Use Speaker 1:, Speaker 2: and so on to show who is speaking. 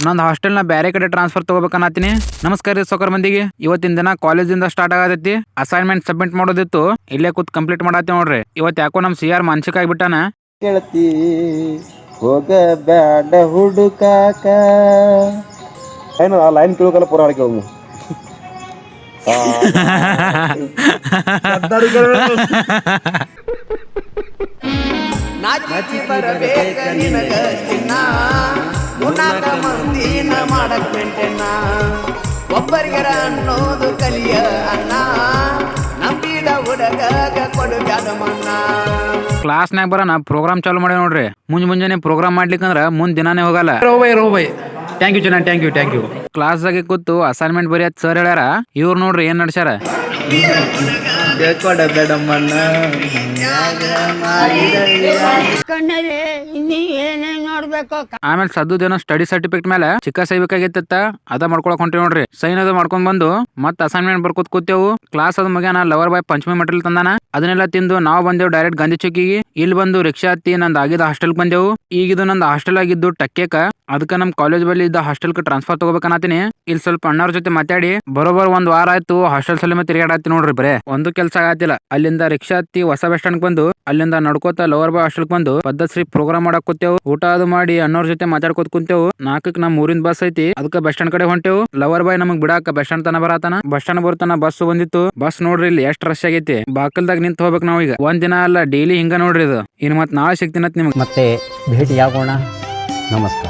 Speaker 1: ನಂದು ಹಾಸ್ಟೆಲ್ನ ಬೇರೆ ಕಡೆ ಟ್ರಾನ್ಸ್ಫರ್ ತಗೋಬೇಕನ್ನತ್ತೀನಿ. ನಮಸ್ಕಾರ ರೀ ಸೊಕರ್ ಮಂದಿಗೆ. ಇವತ್ತಿನ ದಿನ ಕಾಲೇಜಿಂದ ಸ್ಟಾರ್ಟ್ ಆಗತೈತಿ. ಅಸೈನ್ಮೆಂಟ್ ಸಬ್ಮಿಟ್ ಮಾಡೋದಿತ್ತು, ಇಲ್ಲೇ ಕೂತ್ ಕಂಪ್ಲೀಟ್ ಮಾಡತ್ತಿ ನೋಡ್ರಿ. ಇವತ್ತು ಯಾಕೋ ನಮ್ಮ CR ಮಾನಸಿಕ ಆಗ್ಬಿಟ್ಟಾನ.
Speaker 2: ಗೆಳತಿ ಹೋಗ ಬ್ಯಾಡ ಹುಡುಕಾಕ ಏನು ಆ ಲೈನ್ ಕೇಳೋಕಲ್ಲ ಪೂರ ಹಾಕಿ ಹೋಗು.
Speaker 3: ನಾಚಿ ಬರಬೇಕ ನಿನಗ ಚಿನ್ನ, ಮುನ್ನಾಕ ಮಂದಿನ ಮಾಡಕ್ ಮೆಂಟೆನ್ನ, ಒಬ್ಬರಿಗರ ಅನ್ನೋದು ಕಲಿಯ ಅನ್ನ, ನಂಬಿದ ಹುಡುಗಗ ಕೊಡು ಜಾದಮನ್ನ.
Speaker 1: ಕ್ಲಾಸ್ನಾಗ ಬರೋಣ ಪ್ರೋಗ್ರಾಮ್ ಚಾಲು ಮಾಡಿ ನೋಡ್ರಿ. ಮುಂಜಾನೆ ಪ್ರೋಗ್ರಾಮ್ ಮಾಡ್ಲಿಕ್ಕಂದ್ರ ಮುಂದ್ ದಿನಾನೇ ಹೋಗಲ್ಲ.
Speaker 4: ರೋಬೈ ಥ್ಯಾಂಕ್ ಯು ಜನ, ಥ್ಯಾಂಕ್ ಯು.
Speaker 1: ಕ್ಲಾಸ್ದಾಗೆ ಕೂತು ಅಸೈನ್ಮೆಂಟ್ ಬರೆಯತ್ ಸರ್ ಹೇಳ್ಯಾರ. ಇವ್ರು ನೋಡ್ರಿ ಏನ್ ನಡ್ಸ್ಯಾರ. ಆಮೇಲೆ ಸದ್ದುದೇನೋ ಸ್ಟಡಿ ಸರ್ಟಿಫಿಕೇಟ್ ಮೇಲೆ ಚಿಕ್ಕ ಸೈಬೇಕಾಗಿತ್ತ, ಅದ ಮಾಡ್ಕೊಳಕ್ ಹೊಂಟಿ ನೋಡ್ರಿ. ಸೈನ್ ಅದು ಮಾಡ್ಕೊಂಡ್ ಬಂದು ಮತ್ ಅಸೈನ್ಮೆಂಟ್ ಬರ್ಕೋತ್ ಕೂತೇವು. ಕ್ಲಾಸ್ ಅದ ಮಗ್ಯಾನ ಲವರ್ ಬಾಯ್ ಪಂಚಮಿ ಮಟೀರಿಯಲ್ ತಂದಾನ. ಅದನ್ನೆಲ್ಲ ತಿಂದು ನಾವು ಬಂದೇವು ಡೈರೆಕ್ಟ್ ಗಾಂಧಿ ಚೌಕಿಗೆ. ಇಲ್ಲಿ ಬಂದು ರಿಕ್ಷಾ ಹತ್ತಿ ನಂದು ಆಗಿದ್ದ ಹಾಸ್ಟೆಲ್ ಬಂದೆವು. ಈಗಿದು ನಂದು ಹಾಸ್ಟೆಲ್ ಆಗಿದ್ದು ಟಕ್ಕೇಕ. ಅದಕ್ಕೆ ನಮ್ ಕಾಲೇಜ್ ಬಳಿ ಇದ್ದ ಹಾಸ್ಟೆಲ್ ಟ್ರಾನ್ಸ್ಫರ್ ತಗೋಬೇಕನ್ನತೀನಿ. ಇಲ್ಲಿ ಸ್ವಲ್ಪ ಅಣ್ಣವ್ರ ಜೊತೆ ಮಾತಾಡಿ ಬರೋಬರ್ ಒಂದ್ ವಾರ ಆಯ್ತು ಹಾಸ್ಟೆಲ್ ಸಲ ತಿರುಗಾಡತ್ತಿ ನೋಡ್ರಿ. ಬರೇ ಒಂದು ಕೆಲಸ ಆಗತ್ತಿಲ್ಲ. ಅಲ್ಲಿಂದ ರಿಕ್ಷಾ ಹತ್ತಿ ಹೊಸ ಬಸ್ ಸ್ಟ್ಯಾಂಡ್ ಬಂದು ಅಲ್ಲಿಂದ ನಡ್ಕೋತ ಲವರ್ ಬಾಯ್ ಹಾಸ್ಟೆಲ್ ಬಂದು ಪದ್ಧಶ್ರೀ ಪ್ರೋಗ್ರಾಮ್ ಮಾಡಕ್ ಕೂತೇವು. ಊಟ ಅದು ಮಾಡಿ ಅಣ್ಣವ್ರ ಜೊತೆ ಮಾತಾಡ್ಕೋತ ಕುಂತೇವು. 4ಕ್ಕೆ ನಮ್ ಊರಿನ ಬಸ್ ಐತಿ, ಅದಕ್ಕೆ ಬಸ್ ಸ್ಟ್ಯಾಂಡ್ ಕಡೆ ಹೊಂಟೇವು. ಲವರ್ ಬಾಯ್ ನಮಗ್ ಬಿಡಾಕ ಬಸ್ ಸ್ಟ್ಯಾಂಡ್ ತನ ಬರತಾನ. ಬಸ್ ಸ್ಟ್ಯಾಂಡ್ ಬರ್ತಾನ ಬಸ್ ಬಂದಿತ್ತು. ಬಸ್ ನೋಡ್ರಿ ಇಲ್ಲಿ ಎಷ್ಟ್ ರಶ್ ಆಗೈತಿ. ಬಾಕಲ್ದಾಗ ನಿಂತ್ ಹೋಗ್ಬೇಕು ನಾವ್ ಈಗ. ಒಂದ್ ದಿನ ಅಲ್ಲ ಡೈಲಿ ಹಿಂಗ ನೋಡ್ರಿ ಇದು. ಇನ್ ಮತ್ ನಾಳೆ ಸಿಗ್ತೀನತ್ ನಿಮ್ಗೆ.
Speaker 5: ಮತ್ತೆ ಭೇಟಿಯಾಗೋಣ. ನಮಸ್ಕಾರ.